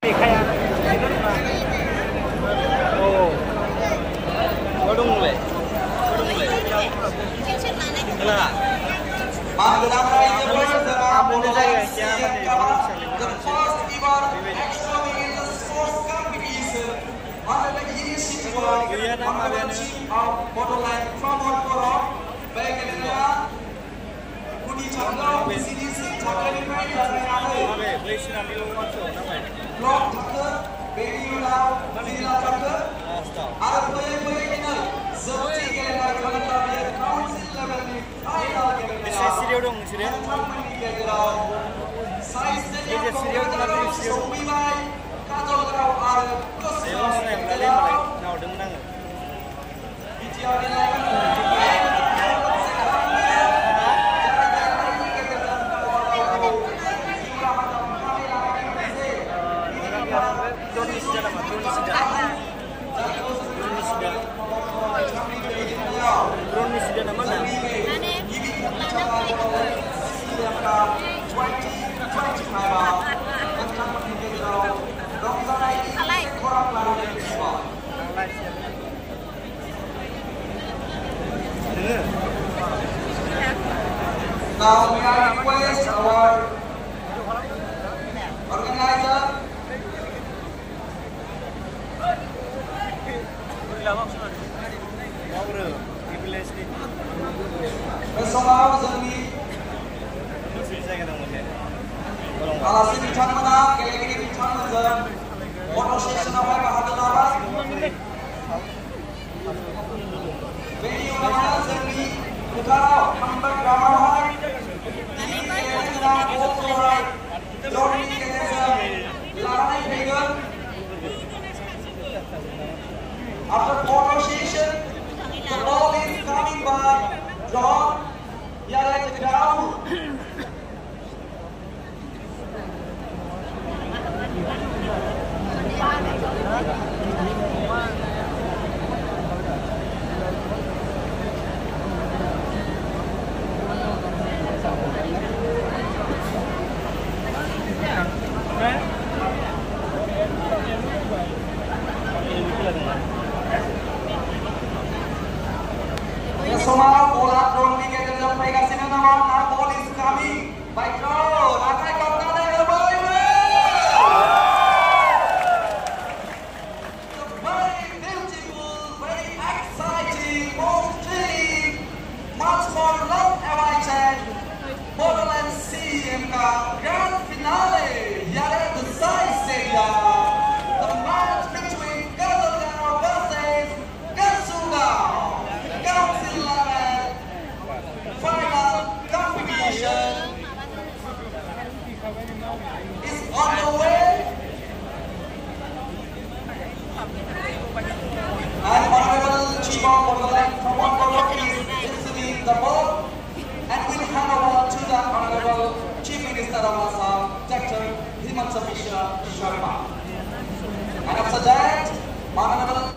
Kaya oh có đúng vậy là mà năm nay the first ever extravaganza sports competition under the leadership of of Borderland Pramod Korok baik dengan Budi Chandra PCDC Thakani Pride Blok Thakur Bedi Ulao Zila Thakur ada proyek-proyek ini seperti kelihatan kalau council level ni final Serius dong, serius. Now we are request our organizer bersama Zami alasin bicara kali-kali bicara foto session apa bahagia apa video mana Zami Bukarau Hambar Ramahan ini kita override Lori Kenesa Larai Vegan after photo session the ball is coming by draw here at the ground Semua bola drone ni kita dapat pegang sini nama our ball is coming by drone akan kau tak ada boy very beautiful very exciting positive much more love awaited Borderland CMK grand finale here at the Sai Stadium the match between Gazalgao versus Gansugao Council level final competition is on the way and Honorable Chief of Borderland Pramod Korok is receiving the ball and will hand over to the Honorable Chief Minister of Assam, Dr. Himanta Biswa Sharma. And after that, Honorable